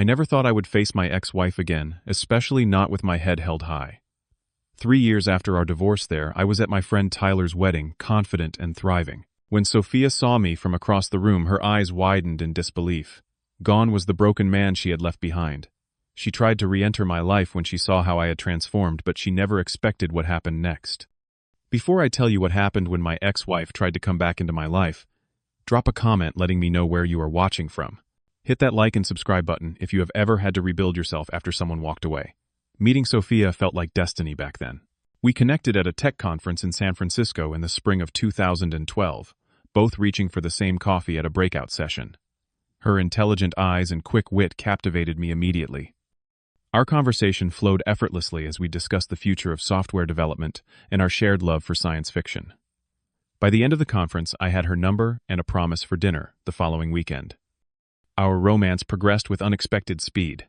never thought I would face my ex-wife again, especially not with my head held high. 3 years after our divorce there, I was at my friend Tyler's wedding, confident and thriving. When Sophia saw me from across the room, her eyes widened in disbelief. Gone was the broken man she had left behind. She tried to re-enter my life when she saw how I had transformed, but she never expected what happened next. Before I tell you what happened when my ex-wife tried to come back into my life, drop a comment letting me know where you are watching from. Hit that like and subscribe button if you have ever had to rebuild yourself after someone walked away. Meeting Sophia felt like destiny back then. We connected at a tech conference in San Francisco in the spring of 2012, both reaching for the same coffee at a breakout session. Her intelligent eyes and quick wit captivated me immediately. Our conversation flowed effortlessly as we discussed the future of software development and our shared love for science fiction. By the end of the conference, I had her number and a promise for dinner the following weekend. Our romance progressed with unexpected speed.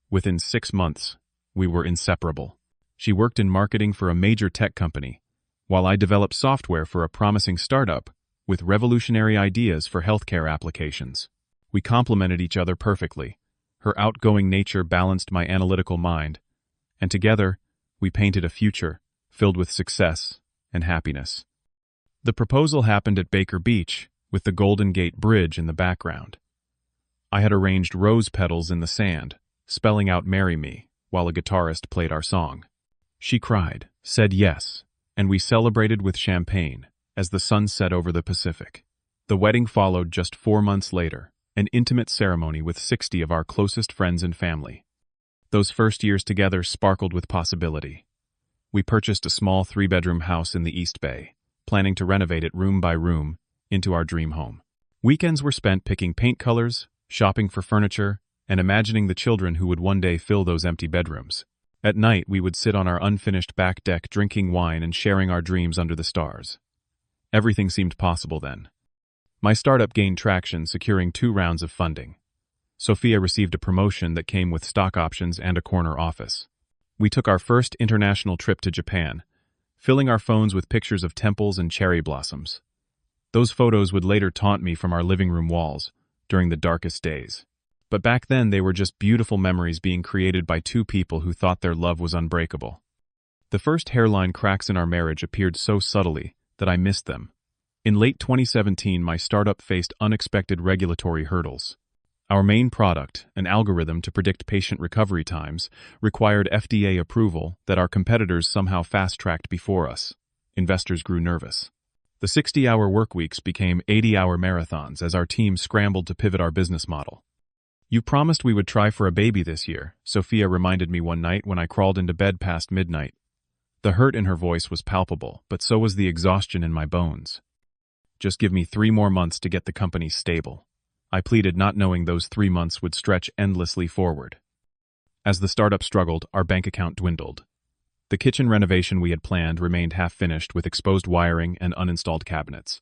Within 6 months, we were inseparable. She worked in marketing for a major tech company, while I developed software for a promising startup with revolutionary ideas for healthcare applications. We complemented each other perfectly. Her outgoing nature balanced my analytical mind, and together, we painted a future filled with success and happiness. The proposal happened at Baker Beach, with the Golden Gate Bridge in the background. I had arranged rose petals in the sand, spelling out "Marry Me," while a guitarist played our song. She cried, said yes, and we celebrated with champagne as the sun set over the Pacific. The wedding followed just 4 months later, an intimate ceremony with 60 of our closest friends and family. Those first years together sparkled with possibility. We purchased a small 3-bedroom house in the East Bay, planning to renovate it room by room into our dream home. Weekends were spent picking paint colors, shopping for furniture, and imagining the children who would one day fill those empty bedrooms. At night, we would sit on our unfinished back deck drinking wine and sharing our dreams under the stars. Everything seemed possible then. My startup gained traction, securing 2 rounds of funding. Sophia received a promotion that came with stock options and a corner office. We took our first international trip to Japan, filling our phones with pictures of temples and cherry blossoms. Those photos would later taunt me from our living room walls during the darkest days. But back then, they were just beautiful memories being created by 2 people who thought their love was unbreakable. The first hairline cracks in our marriage appeared so subtly that I missed them. In late 2017, my startup faced unexpected regulatory hurdles. Our main product, an algorithm to predict patient recovery times, required FDA approval that our competitors somehow fast-tracked before us. Investors grew nervous. The 60-hour workweeks became 80-hour marathons as our team scrambled to pivot our business model. "You promised we would try for a baby this year," Sophia reminded me one night when I crawled into bed past midnight. The hurt in her voice was palpable, but so was the exhaustion in my bones. "Just give me 3 more months to get the company stable," I pleaded, not knowing those 3 months would stretch endlessly forward. As the startup struggled, our bank account dwindled. The kitchen renovation we had planned remained half-finished with exposed wiring and uninstalled cabinets.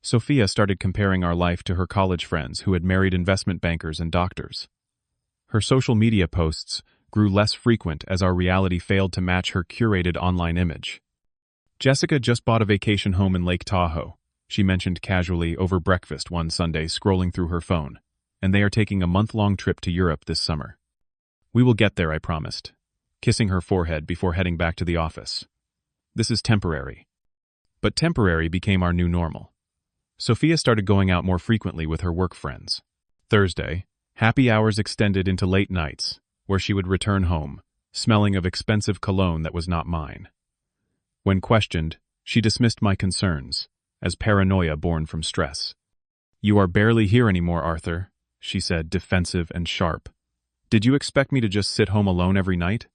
Sophia started comparing our life to her college friends who had married investment bankers and doctors. Her social media posts grew less frequent as our reality failed to match her curated online image. "Jessica just bought a vacation home in Lake Tahoe," she mentioned casually over breakfast one Sunday, scrolling through her phone, "and they are taking a month-long trip to Europe this summer." "We will get there," I promised, kissing her forehead before heading back to the office. "This is temporary." But temporary became our new normal. Sophia started going out more frequently with her work friends. Thursday, happy hours extended into late nights, where she would return home, smelling of expensive cologne that was not mine. When questioned, she dismissed my concerns as paranoia born from stress. "You are barely here anymore, Arthur," she said, defensive and sharp. "Did you expect me to just sit home alone every night?"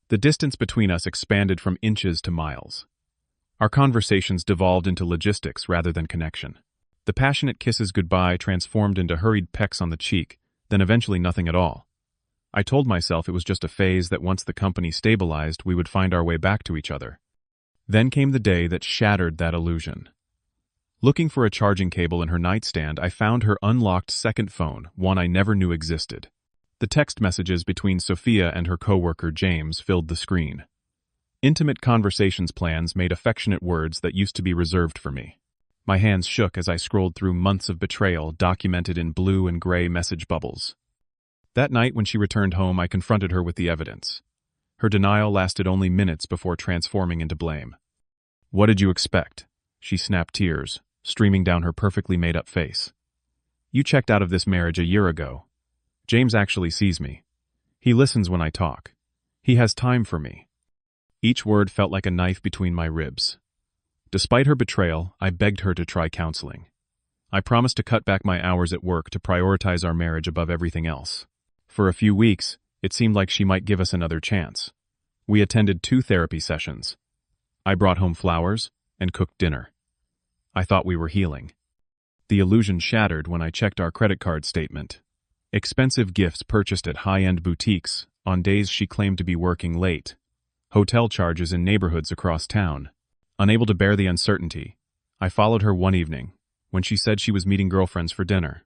The distance between us expanded from inches to miles. Our conversations devolved into logistics rather than connection. The passionate kisses goodbye transformed into hurried pecks on the cheek, then eventually nothing at all. I told myself it was just a phase, that once the company stabilized, we would find our way back to each other. Then came the day that shattered that illusion. Looking for a charging cable in her nightstand, I found her unlocked second phone, one I never knew existed. The text messages between Sophia and her coworker James filled the screen. Intimate conversations plans made affectionate words that used to be reserved for me. My hands shook as I scrolled through months of betrayal documented in blue and gray message bubbles. That night when she returned home, I confronted her with the evidence. Her denial lasted only minutes before transforming into blame. "What did you expect?" She snapped, tears streaming down her perfectly made-up face. "You checked out of this marriage a year ago. James actually sees me. He listens when I talk. He has time for me." Each word felt like a knife between my ribs. Despite her betrayal, I begged her to try counseling. I promised to cut back my hours at work to prioritize our marriage above everything else. For a few weeks, it seemed like she might give us another chance. We attended 2 therapy sessions. I brought home flowers and cooked dinner. I thought we were healing. The illusion shattered when I checked our credit card statement. Expensive gifts purchased at high-end boutiques on days she claimed to be working late. Hotel charges in neighborhoods across town. Unable to bear the uncertainty, I followed her one evening when she said she was meeting girlfriends for dinner.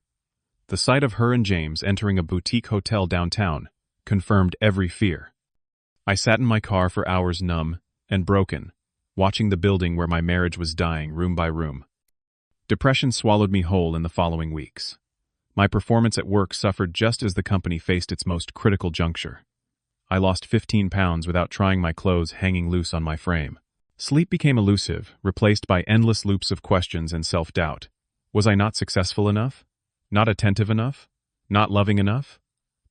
The sight of her and James entering a boutique hotel downtown confirmed every fear. I sat in my car for hours, numb and broken, watching the building where my marriage was dying room by room. Depression swallowed me whole in the following weeks. My performance at work suffered just as the company faced its most critical juncture. I lost 15 pounds without trying, my clothes hanging loose on my frame. Sleep became elusive, replaced by endless loops of questions and self-doubt. Was I not successful enough? Not attentive enough? Not loving enough?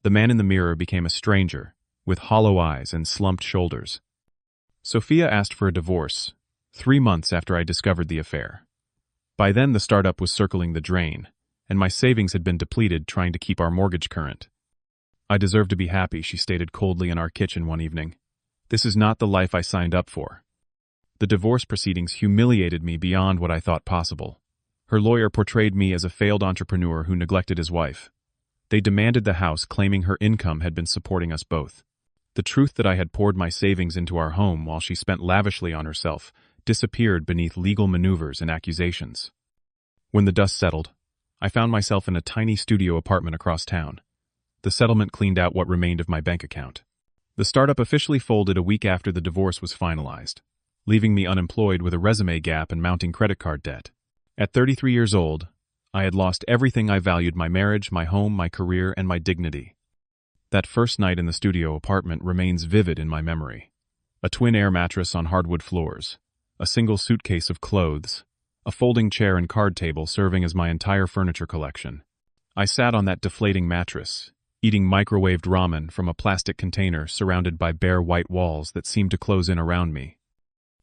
The man in the mirror became a stranger, with hollow eyes and slumped shoulders. Sophia asked for a divorce, 3 months after I discovered the affair. By then the startup was circling the drain, and my savings had been depleted trying to keep our mortgage current. "I deserve to be happy," she stated coldly in our kitchen one evening. "This is not the life I signed up for." The divorce proceedings humiliated me beyond what I thought possible. Her lawyer portrayed me as a failed entrepreneur who neglected his wife. They demanded the house, claiming her income had been supporting us both. The truth that I had poured my savings into our home while she spent lavishly on herself disappeared beneath legal maneuvers and accusations. When the dust settled, I found myself in a tiny studio apartment across town. The settlement cleaned out what remained of my bank account. The startup officially folded a week after the divorce was finalized, leaving me unemployed with a resume gap and mounting credit card debt. At 33 years old, I had lost everything I valued: my marriage, my home, my career, and my dignity. That first night in the studio apartment remains vivid in my memory. A twin air mattress on hardwood floors, a single suitcase of clothes, a folding chair and card table serving as my entire furniture collection. I sat on that deflating mattress, eating microwaved ramen from a plastic container surrounded by bare white walls that seemed to close in around me.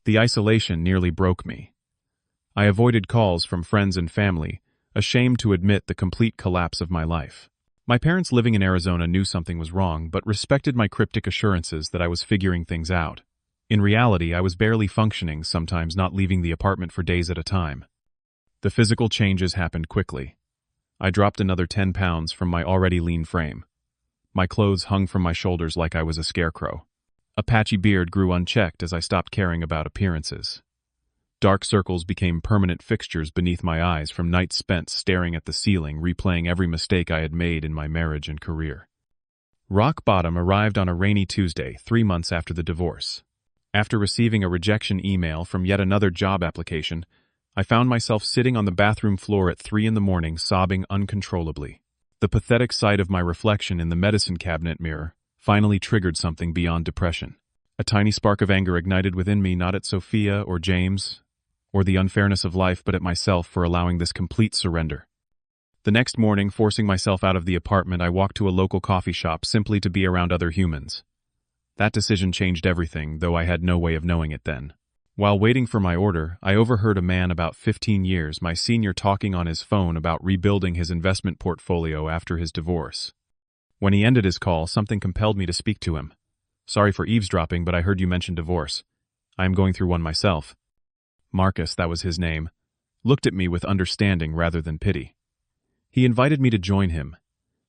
The isolation nearly broke me. I avoided calls from friends and family, ashamed to admit the complete collapse of my life. My parents living in Arizona knew something was wrong, but respected my cryptic assurances that I was figuring things out. In reality, I was barely functioning, sometimes not leaving the apartment for days at a time. The physical changes happened quickly. I dropped another 10 pounds from my already lean frame. My clothes hung from my shoulders like I was a scarecrow. A patchy beard grew unchecked as I stopped caring about appearances. Dark circles became permanent fixtures beneath my eyes from nights spent staring at the ceiling, replaying every mistake I had made in my marriage and career. Rock bottom arrived on a rainy Tuesday, 3 months after the divorce. After receiving a rejection email from yet another job application, I found myself sitting on the bathroom floor at 3 a.m, sobbing uncontrollably. The pathetic sight of my reflection in the medicine cabinet mirror finally triggered something beyond depression. A tiny spark of anger ignited within me, not at Sophia or James, or the unfairness of life, but at myself for allowing this complete surrender. The next morning, forcing myself out of the apartment, I walked to a local coffee shop simply to be around other humans. That decision changed everything, though I had no way of knowing it then. While waiting for my order, I overheard a man about 15 years my senior talking on his phone about rebuilding his investment portfolio after his divorce. When he ended his call, something compelled me to speak to him. "Sorry for eavesdropping, but I heard you mention divorce. I am going through one myself." Marcus, that was his name, looked at me with understanding rather than pity. He invited me to join him,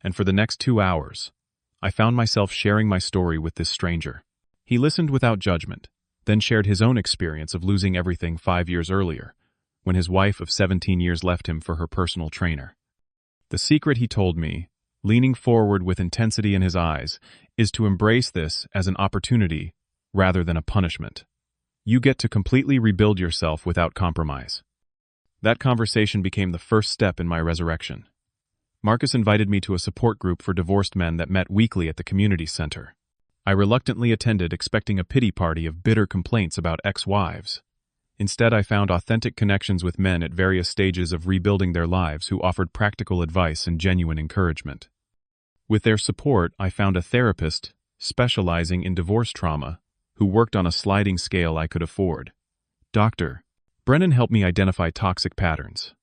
and for the next 2 hours, I found myself sharing my story with this stranger. He listened without judgment, then shared his own experience of losing everything 5 years earlier, when his wife of 17 years left him for her personal trainer. The secret, he told me, leaning forward with intensity in his eyes, is to embrace this as an opportunity rather than a punishment. You get to completely rebuild yourself without compromise. That conversation became the first step in my resurrection. Marcus invited me to a support group for divorced men that met weekly at the community center. I reluctantly attended, expecting a pity party of bitter complaints about ex-wives. Instead, I found authentic connections with men at various stages of rebuilding their lives who offered practical advice and genuine encouragement. With their support, I found a therapist specializing in divorce trauma who worked on a sliding scale I could afford. Dr. Brennan helped me identify toxic patterns.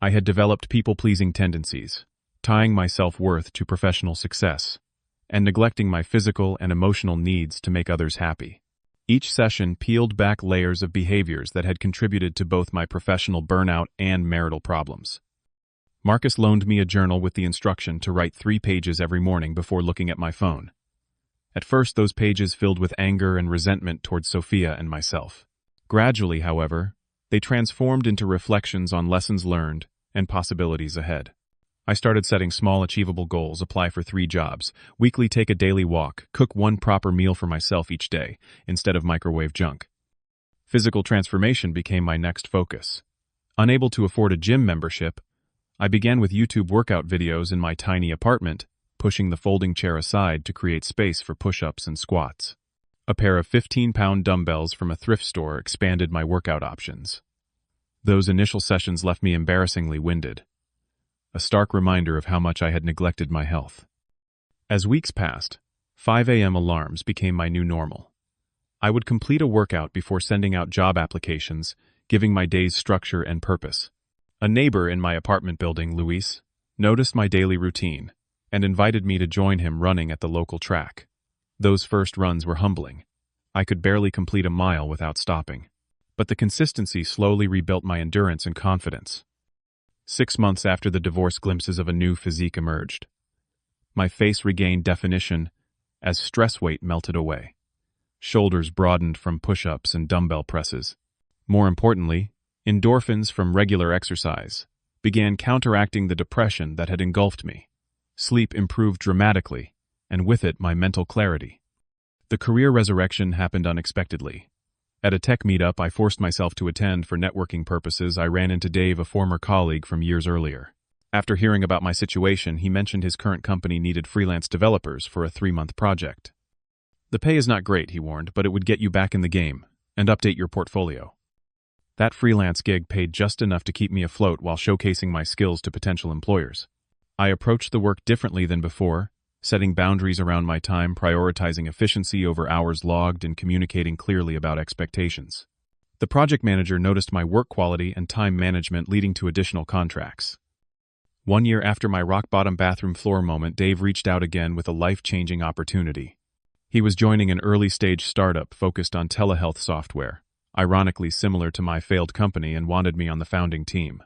I had developed people-pleasing tendencies, tying my self-worth to professional success, and neglecting my physical and emotional needs to make others happy. Each session peeled back layers of behaviors that had contributed to both my professional burnout and marital problems. Marcus loaned me a journal with the instruction to write 3 pages every morning before looking at my phone. At first, those pages filled with anger and resentment towards Sophia and myself. Gradually, however, they transformed into reflections on lessons learned and possibilities ahead. I started setting small, achievable goals: apply for 3 jobs, weekly take a daily walk, cook 1 proper meal for myself each day, instead of microwave junk. Physical transformation became my next focus. Unable to afford a gym membership, I began with YouTube workout videos in my tiny apartment, pushing the folding chair aside to create space for push-ups and squats. A pair of 15-pound dumbbells from a thrift store expanded my workout options. Those initial sessions left me embarrassingly winded, a stark reminder of how much I had neglected my health. As weeks passed, 5 a.m. alarms became my new normal. I would complete a workout before sending out job applications, giving my days structure and purpose. A neighbor in my apartment building, Luis, noticed my daily routine and invited me to join him running at the local track. Those first runs were humbling. I could barely complete a mile without stopping. But the consistency slowly rebuilt my endurance and confidence. 6 months after the divorce, glimpses of a new physique emerged. My face regained definition as stress weight melted away. Shoulders broadened from push-ups and dumbbell presses. More importantly, endorphins from regular exercise began counteracting the depression that had engulfed me. Sleep improved dramatically, and with it my mental clarity. The career resurrection happened unexpectedly. At a tech meetup I forced myself to attend for networking purposes, I ran into Dave, a former colleague from years earlier. After hearing about my situation, he mentioned his current company needed freelance developers for a 3-month project. The pay is not great, he warned, but it would get you back in the game and update your portfolio. That freelance gig paid just enough to keep me afloat while showcasing my skills to potential employers. I approached the work differently than before, setting boundaries around my time, prioritizing efficiency over hours logged, and communicating clearly about expectations. The project manager noticed my work quality and time management, leading to additional contracts. 1 year after my rock-bottom bathroom floor moment, Dave reached out again with a life-changing opportunity. He was joining an early-stage startup focused on telehealth software, ironically similar to my failed company, and wanted me on the founding team.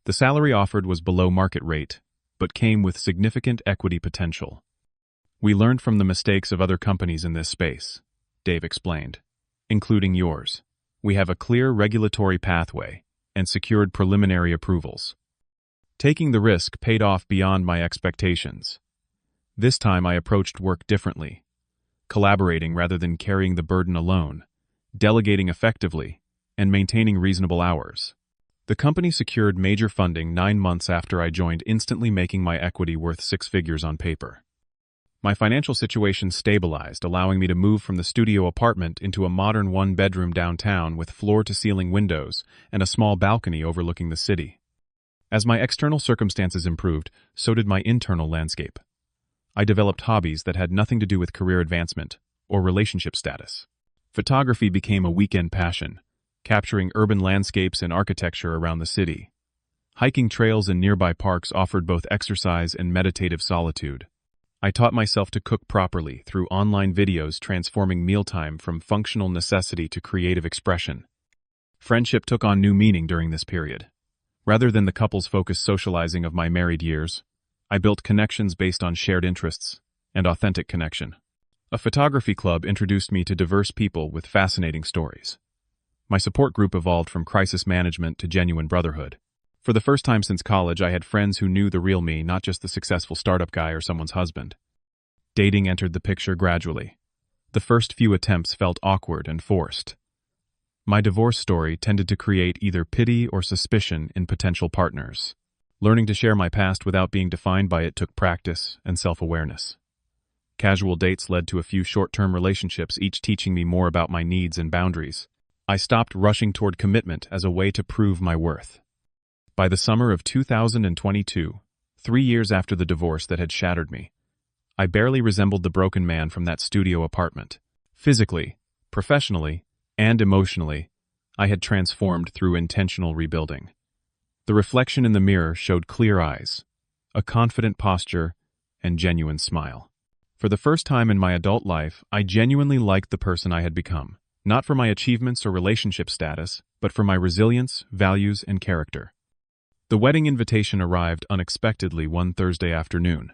The salary offered was below market rate, but came with significant equity potential. We learned from the mistakes of other companies in this space, Dave explained, including yours. We have a clear regulatory pathway and secured preliminary approvals. Taking the risk paid off beyond my expectations. This time I approached work differently, collaborating rather than carrying the burden alone, delegating effectively, and maintaining reasonable hours. The company secured major funding 9 months after I joined, instantly making my equity worth 6 figures on paper. My financial situation stabilized, allowing me to move from the studio apartment into a modern 1-bedroom downtown with floor-to-ceiling windows and a small balcony overlooking the city. As my external circumstances improved, so did my internal landscape. I developed hobbies that had nothing to do with career advancement or relationship status. Photography became a weekend passion, capturing urban landscapes and architecture around the city. Hiking trails in nearby parks offered both exercise and meditative solitude. I taught myself to cook properly through online videos, transforming mealtime from functional necessity to creative expression. Friendship took on new meaning during this period. Rather than the couples-focused socializing of my married years, I built connections based on shared interests and authentic connection. A photography club introduced me to diverse people with fascinating stories. My support group evolved from crisis management to genuine brotherhood. For the first time since college, I had friends who knew the real me, not just the successful startup guy or someone's husband. Dating entered the picture gradually. The first few attempts felt awkward and forced. My divorce story tended to create either pity or suspicion in potential partners. Learning to share my past without being defined by it took practice and self-awareness. Casual dates led to a few short-term relationships, each teaching me more about my needs and boundaries. I stopped rushing toward commitment as a way to prove my worth. By the summer of 2022, 3 years after the divorce that had shattered me, I barely resembled the broken man from that studio apartment. Physically, professionally, and emotionally, I had transformed through intentional rebuilding. The reflection in the mirror showed clear eyes, a confident posture, and genuine smile. For the first time in my adult life, I genuinely liked the person I had become, not for my achievements or relationship status, but for my resilience, values, and character. The wedding invitation arrived unexpectedly one Thursday afternoon.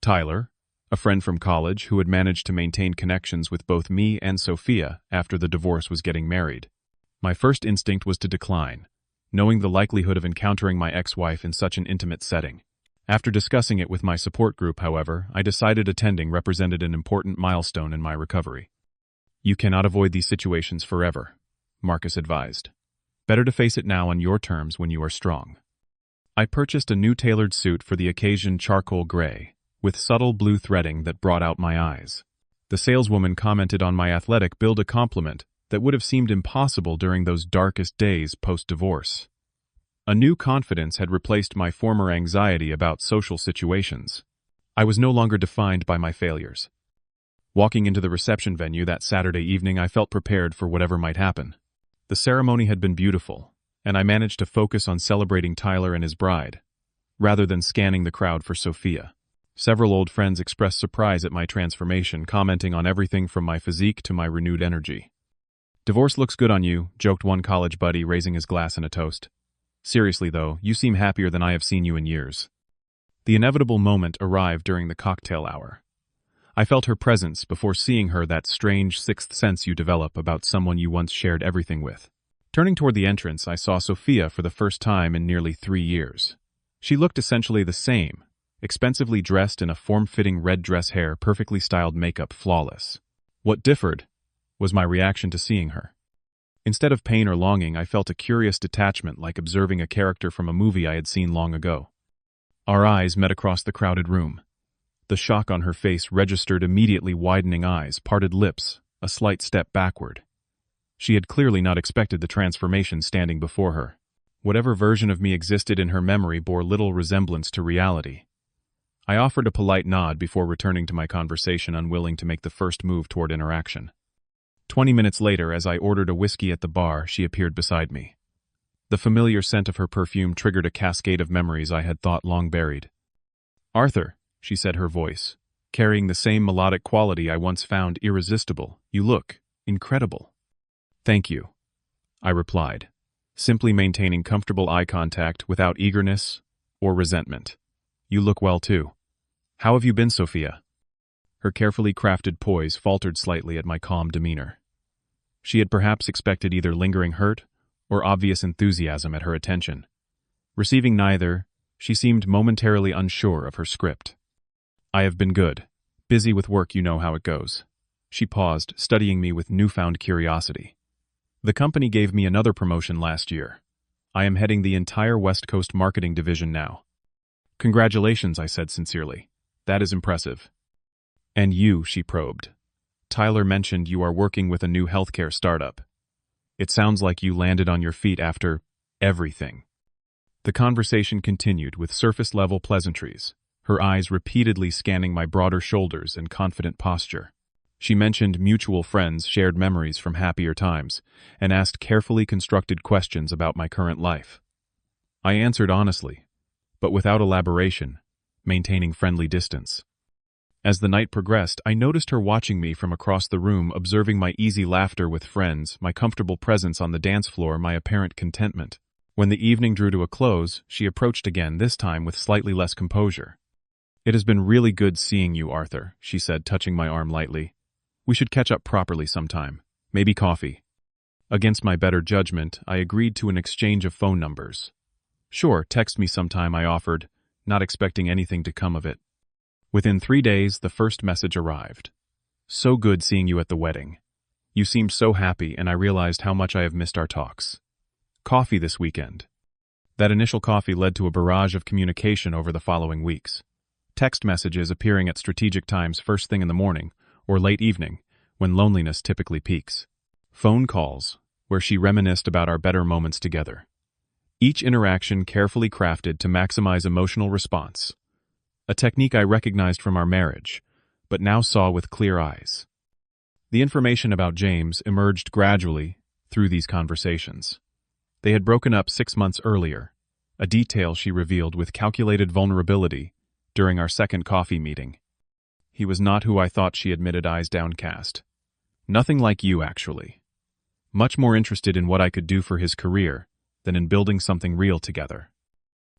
Tyler, a friend from college who had managed to maintain connections with both me and Sophia after the divorce, was getting married. My first instinct was to decline, knowing the likelihood of encountering my ex-wife in such an intimate setting. After discussing it with my support group, however, I decided attending represented an important milestone in my recovery. You cannot avoid these situations forever, Marcus advised. Better to face it now on your terms when you are strong. I purchased a new tailored suit for the occasion, charcoal gray, with subtle blue threading that brought out my eyes. The saleswoman commented on my athletic build, a compliment that would have seemed impossible during those darkest days post-divorce. A new confidence had replaced my former anxiety about social situations. I was no longer defined by my failures. Walking into the reception venue that Saturday evening, I felt prepared for whatever might happen. The ceremony had been beautiful, and I managed to focus on celebrating Tyler and his bride, rather than scanning the crowd for Sophia. Several old friends expressed surprise at my transformation, commenting on everything from my physique to my renewed energy. "Divorce looks good on you," joked one college buddy, raising his glass in a toast. "Seriously though, you seem happier than I have seen you in years." The inevitable moment arrived during the cocktail hour. I felt her presence before seeing her, that strange sixth sense you develop about someone you once shared everything with. Turning toward the entrance, I saw Sophia for the first time in nearly 3 years. She looked essentially the same, expensively dressed in a form-fitting red dress, hair perfectly styled, makeup flawless. What differed was my reaction to seeing her. Instead of pain or longing, I felt a curious detachment, like observing a character from a movie I had seen long ago. Our eyes met across the crowded room. The shock on her face registered immediately: widening eyes, parted lips, a slight step backward. She had clearly not expected the transformation standing before her. Whatever version of me existed in her memory bore little resemblance to reality. I offered a polite nod before returning to my conversation, unwilling to make the first move toward interaction. 20 minutes later, as I ordered a whiskey at the bar, she appeared beside me. The familiar scent of her perfume triggered a cascade of memories I had thought long buried. "Arthur," she said, her voice carrying the same melodic quality I once found irresistible, "you look incredible." "Thank you," I replied, simply maintaining comfortable eye contact without eagerness or resentment. "You look well too. How have you been, Sophia?" Her carefully crafted poise faltered slightly at my calm demeanor. She had perhaps expected either lingering hurt or obvious enthusiasm at her attention. Receiving neither, she seemed momentarily unsure of her script. "I have been good. Busy with work, you know how it goes." She paused, studying me with newfound curiosity. "The company gave me another promotion last year. I am heading the entire West Coast marketing division now." "Congratulations," I said sincerely. "That is impressive." "And you," she probed. "Tyler mentioned you are working with a new healthcare startup. It sounds like you landed on your feet after everything." The conversation continued with surface-level pleasantries, her eyes repeatedly scanning my broader shoulders and confident posture. She mentioned mutual friends, shared memories from happier times, and asked carefully constructed questions about my current life. I answered honestly, but without elaboration, maintaining friendly distance. As the night progressed, I noticed her watching me from across the room, observing my easy laughter with friends, my comfortable presence on the dance floor, my apparent contentment. When the evening drew to a close, she approached again, this time with slightly less composure. "It has been really good seeing you, Arthur," she said, touching my arm lightly. "We should catch up properly sometime. Maybe coffee." Against my better judgment, I agreed to an exchange of phone numbers. "Sure, text me sometime," I offered, not expecting anything to come of it. Within 3 days, the first message arrived. "So good seeing you at the wedding. You seemed so happy, and I realized how much I have missed our talks. Coffee this weekend." That initial coffee led to a barrage of communication over the following weeks. Text messages appearing at strategic times first thing in the morning or late evening, when loneliness typically peaks. Phone calls, where she reminisced about our better moments together. Each interaction carefully crafted to maximize emotional response. A technique I recognized from our marriage, but now saw with clear eyes. The information about James emerged gradually through these conversations. They had broken up 6 months earlier, a detail she revealed with calculated vulnerability during our second coffee meeting. He was not who I thought, she admitted, eyes downcast. Nothing like you, actually. Much more interested in what I could do for his career than in building something real together.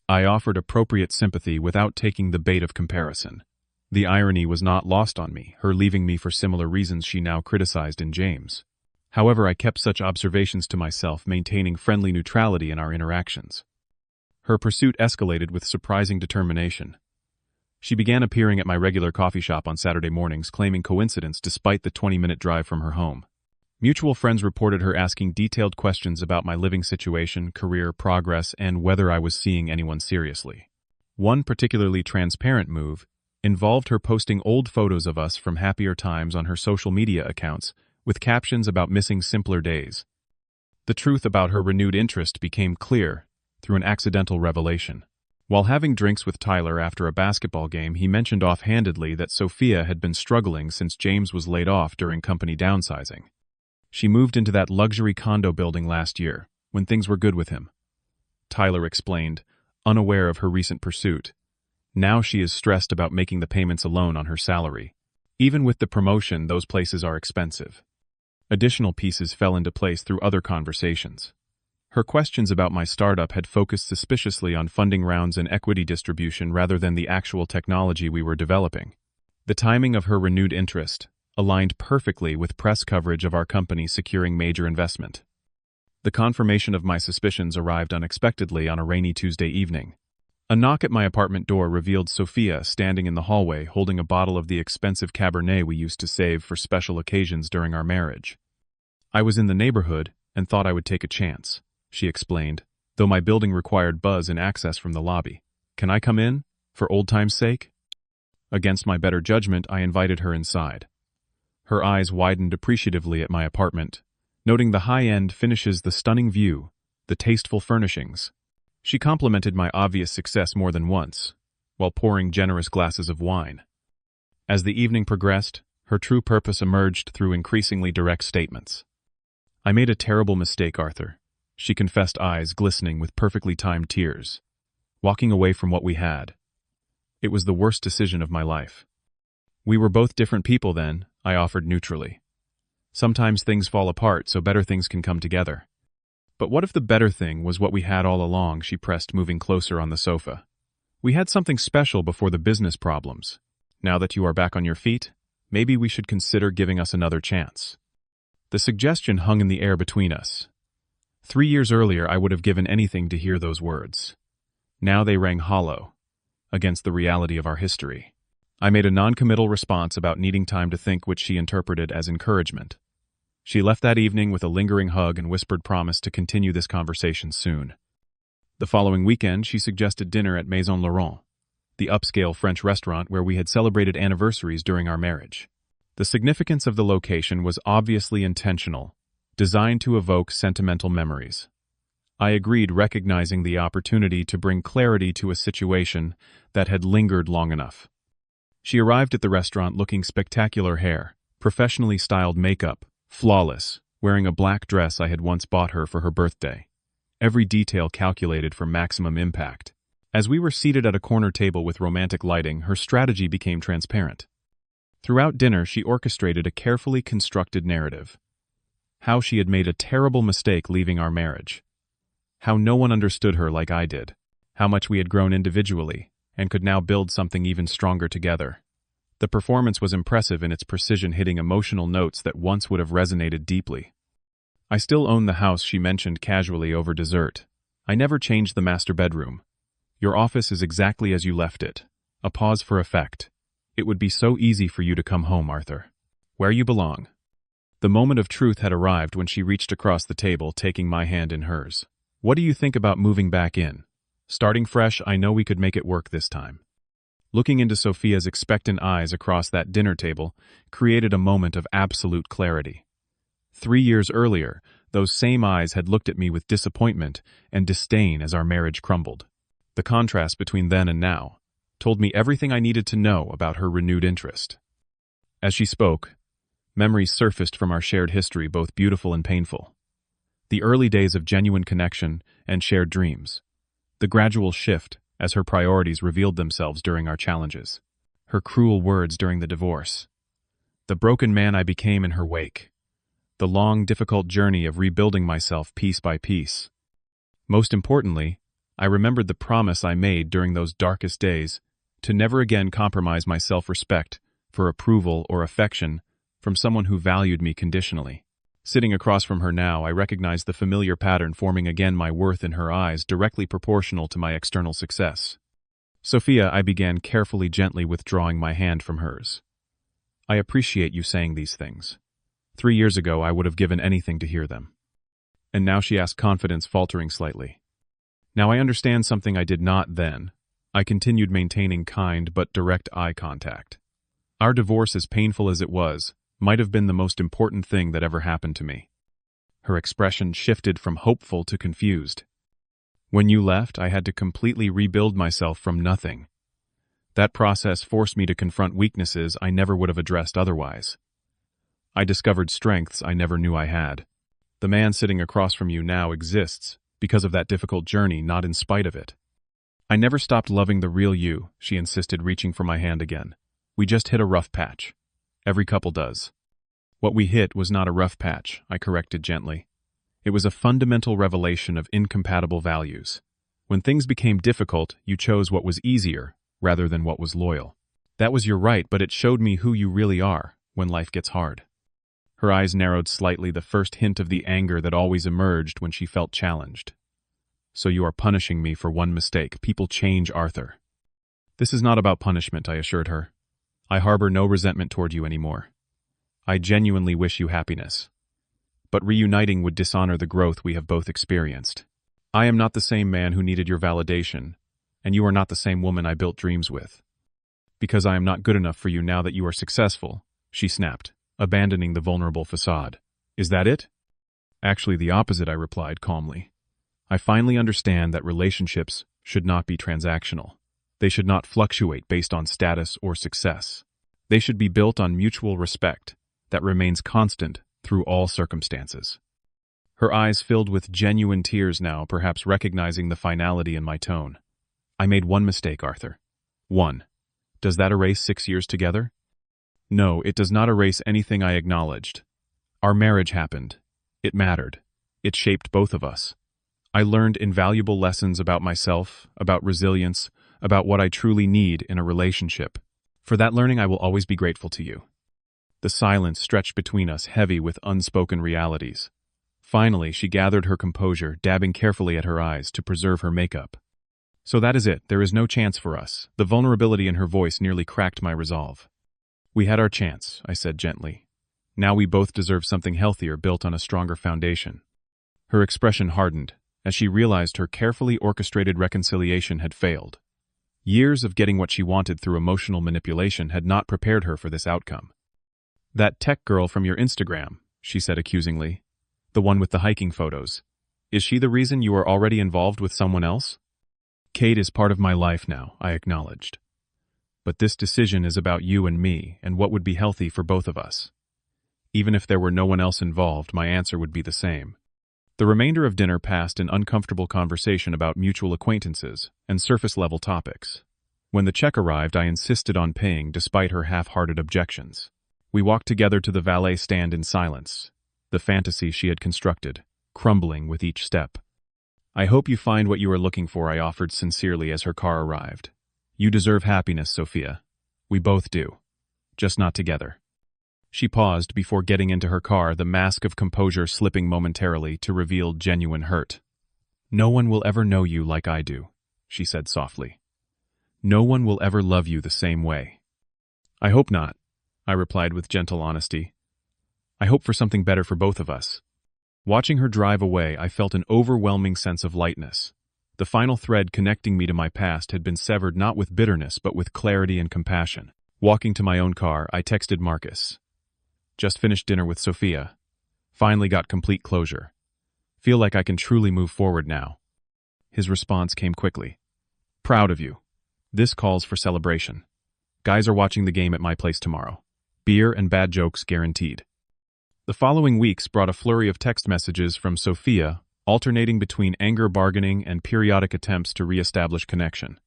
I offered appropriate sympathy without taking the bait of comparison. The irony was not lost on me, her leaving me for similar reasons she now criticized in James. However, I kept such observations to myself, maintaining friendly neutrality in our interactions. Her pursuit escalated with surprising determination. She began appearing at my regular coffee shop on Saturday mornings, claiming coincidence despite the 20-minute drive from her home. Mutual friends reported her asking detailed questions about my living situation, career progress, and whether I was seeing anyone seriously. One particularly transparent move involved her posting old photos of us from happier times on her social media accounts, with captions about missing simpler days. The truth about her renewed interest became clear through an accidental revelation. While having drinks with Tyler after a basketball game, he mentioned offhandedly that Sophia had been struggling since James was laid off during company downsizing. She moved into that luxury condo building last year, when things were good with him. Tyler explained, unaware of her recent pursuit. Now she is stressed about making the payments alone on her salary. Even with the promotion, those places are expensive. Additional pieces fell into place through other conversations. Her questions about my startup had focused suspiciously on funding rounds and equity distribution rather than the actual technology we were developing. The timing of her renewed interest aligned perfectly with press coverage of our company securing major investment. The confirmation of my suspicions arrived unexpectedly on a rainy Tuesday evening. A knock at my apartment door revealed Sophia standing in the hallway holding a bottle of the expensive Cabernet we used to save for special occasions during our marriage. I was in the neighborhood and thought I would take a chance, she explained, though my building required buzz and access from the lobby. Can I come in, for old time's sake? Against my better judgment, I invited her inside. Her eyes widened appreciatively at my apartment, noting the high-end finishes, the stunning view, the tasteful furnishings. She complimented my obvious success more than once, while pouring generous glasses of wine. As the evening progressed, her true purpose emerged through increasingly direct statements. I made a terrible mistake, Arthur, she confessed, eyes glistening with perfectly timed tears. Walking away from what we had. It was the worst decision of my life. We were both different people then, I offered neutrally. Sometimes things fall apart so better things can come together. But what if the better thing was what we had all along, she pressed, moving closer on the sofa. We had something special before the business problems. Now that you are back on your feet, maybe we should consider giving us another chance. The suggestion hung in the air between us. 3 years earlier, I would have given anything to hear those words. Now they rang hollow against the reality of our history. I made a non-committal response about needing time to think, which she interpreted as encouragement. She left that evening with a lingering hug and whispered promise to continue this conversation soon. The following weekend, she suggested dinner at Maison Laurent, the upscale French restaurant where we had celebrated anniversaries during our marriage. The significance of the location was obviously intentional, designed to evoke sentimental memories. I agreed, recognizing the opportunity to bring clarity to a situation that had lingered long enough. She arrived at the restaurant looking spectacular hair, professionally styled makeup, flawless, wearing a black dress I had once bought her for her birthday. Every detail calculated for maximum impact. As we were seated at a corner table with romantic lighting, her strategy became transparent. Throughout dinner, she orchestrated a carefully constructed narrative. How she had made a terrible mistake leaving our marriage. How no one understood her like I did. How much we had grown individually and could now build something even stronger together. The performance was impressive in its precision, hitting emotional notes that once would have resonated deeply. I still own the house, she mentioned casually over dessert. I never changed the master bedroom. Your office is exactly as you left it. A pause for effect. It would be so easy for you to come home, Arthur. Where you belong. The moment of truth had arrived when she reached across the table, taking my hand in hers. What do you think about moving back in? Starting fresh, I know we could make it work this time. Looking into Sophia's expectant eyes across that dinner table created a moment of absolute clarity. 3 years earlier, those same eyes had looked at me with disappointment and disdain as our marriage crumbled. The contrast between then and now told me everything I needed to know about her renewed interest. As she spoke, memories surfaced from our shared history, both beautiful and painful. The early days of genuine connection and shared dreams. The gradual shift as her priorities revealed themselves during our challenges. Her cruel words during the divorce. The broken man I became in her wake. The long, difficult journey of rebuilding myself piece by piece. Most importantly, I remembered the promise I made during those darkest days to never again compromise my self-respect for approval or affection from someone who valued me conditionally. Sitting across from her now, I recognized the familiar pattern forming again, my worth in her eyes directly proportional to my external success. Sophia, I began carefully, gently withdrawing my hand from hers. I appreciate you saying these things. 3 years ago, I would have given anything to hear them. And now, she asked, confidence faltering slightly. Now I understand something I did not then. I continued, maintaining kind but direct eye contact. Our divorce, as painful as it was, might have been the most important thing that ever happened to me. Her expression shifted from hopeful to confused. When you left, I had to completely rebuild myself from nothing. That process forced me to confront weaknesses I never would have addressed otherwise. I discovered strengths I never knew I had. The man sitting across from you now exists because of that difficult journey, not in spite of it. I never stopped loving the real you, she insisted, reaching for my hand again. We just hit a rough patch. Every couple does. What we hit was not a rough patch, I corrected gently. It was a fundamental revelation of incompatible values. When things became difficult, you chose what was easier rather than what was loyal. That was your right, but it showed me who you really are when life gets hard. Her eyes narrowed slightly, the first hint of the anger that always emerged when she felt challenged. So you are punishing me for one mistake. People change, Arthur. This is not about punishment, I assured her. I harbor no resentment toward you anymore. I genuinely wish you happiness. But reuniting would dishonor the growth we have both experienced. I am not the same man who needed your validation, and you are not the same woman I built dreams with. Because I am not good enough for you now that you are successful, she snapped, abandoning the vulnerable facade. Is that it? Actually, the opposite, I replied calmly. I finally understand that relationships should not be transactional. They should not fluctuate based on status or success. They should be built on mutual respect that remains constant through all circumstances. Her eyes filled with genuine tears now, perhaps recognizing the finality in my tone. I made one mistake, Arthur. One. Does that erase 6 years together? No, it does not erase anything I acknowledged. Our marriage happened. It mattered. It shaped both of us. I learned invaluable lessons about myself, about resilience, about what I truly need in a relationship. For that learning, I will always be grateful to you. The silence stretched between us, heavy with unspoken realities. Finally, she gathered her composure, dabbing carefully at her eyes to preserve her makeup. So that is it. There is no chance for us. The vulnerability in her voice nearly cracked my resolve. We had our chance, I said gently. Now we both deserve something healthier, built on a stronger foundation. Her expression hardened as she realized her carefully orchestrated reconciliation had failed. Years of getting what she wanted through emotional manipulation had not prepared her for this outcome. That tech girl from your Instagram, she said accusingly. The one with the hiking photos. Is she the reason you are already involved with someone else? Kate is part of my life now, I acknowledged. But this decision is about you and me and what would be healthy for both of us. Even if there were no one else involved, my answer would be the same. The remainder of dinner passed in uncomfortable conversation about mutual acquaintances and surface-level topics. When the check arrived, I insisted on paying despite her half-hearted objections. We walked together to the valet stand in silence, the fantasy she had constructed, crumbling with each step. I hope you find what you are looking for, I offered sincerely as her car arrived. You deserve happiness, Sophia. We both do. Just not together. She paused before getting into her car, the mask of composure slipping momentarily to reveal genuine hurt. No one will ever know you like I do, she said softly. No one will ever love you the same way. I hope not, I replied with gentle honesty. I hope for something better for both of us. Watching her drive away, I felt an overwhelming sense of lightness. The final thread connecting me to my past had been severed not with bitterness but with clarity and compassion. Walking to my own car, I texted Marcus. Just finished dinner with Sophia. Finally got complete closure. Feel like I can truly move forward now. His response came quickly. Proud of you. This calls for celebration. Guys are watching the game at my place tomorrow. Beer and bad jokes guaranteed. The following weeks brought a flurry of text messages from Sophia, alternating between anger bargaining and periodic attempts to re-establish connection.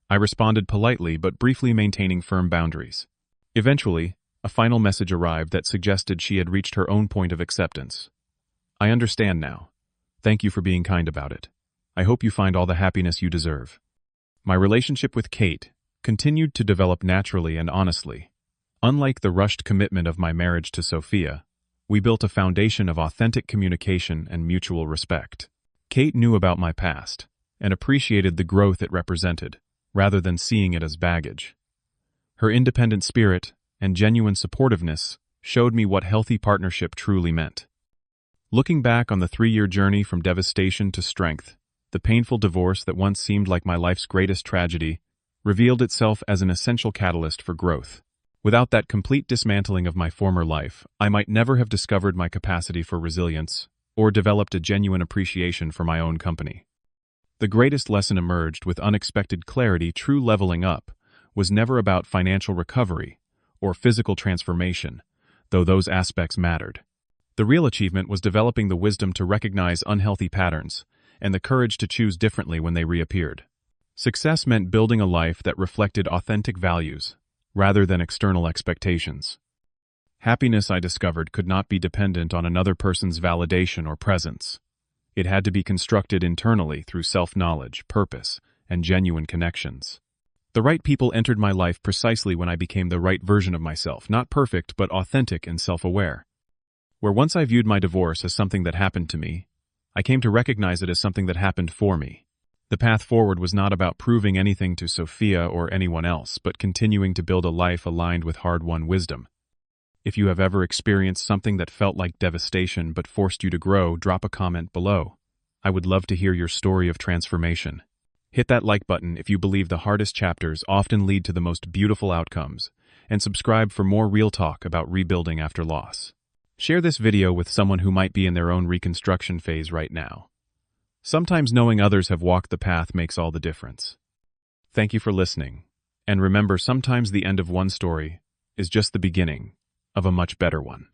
I responded politely but briefly maintaining firm boundaries. Eventually, a final message arrived that suggested she had reached her own point of acceptance. I understand now. Thank you for being kind about it. I hope you find all the happiness you deserve. My relationship with Kate continued to develop naturally and honestly. Unlike the rushed commitment of my marriage to Sophia, we built a foundation of authentic communication and mutual respect. Kate knew about my past and appreciated the growth it represented, rather than seeing it as baggage. Her independent spirit and genuine supportiveness showed me what healthy partnership truly meant. Looking back on the 3-year journey from devastation to strength, the painful divorce that once seemed like my life's greatest tragedy revealed itself as an essential catalyst for growth. Without that complete dismantling of my former life, I might never have discovered my capacity for resilience or developed a genuine appreciation for my own company. The greatest lesson emerged with unexpected clarity. True leveling up was never about financial recovery or physical transformation, though those aspects mattered. The real achievement was developing the wisdom to recognize unhealthy patterns and the courage to choose differently when they reappeared. Success meant building a life that reflected authentic values, rather than external expectations. Happiness, I discovered, could not be dependent on another person's validation or presence. It had to be constructed internally through self-knowledge, purpose, and genuine connections. The right people entered my life precisely when I became the right version of myself, not perfect but authentic and self-aware. Where once I viewed my divorce as something that happened to me, I came to recognize it as something that happened for me. The path forward was not about proving anything to Sophia or anyone else, but continuing to build a life aligned with hard-won wisdom. If you have ever experienced something that felt like devastation but forced you to grow, drop a comment below. I would love to hear your story of transformation. Hit that like button if you believe the hardest chapters often lead to the most beautiful outcomes, and subscribe for more real talk about rebuilding after loss. Share this video with someone who might be in their own reconstruction phase right now. Sometimes knowing others have walked the path makes all the difference. Thank you for listening. And remember, sometimes the end of one story is just the beginning of a much better one.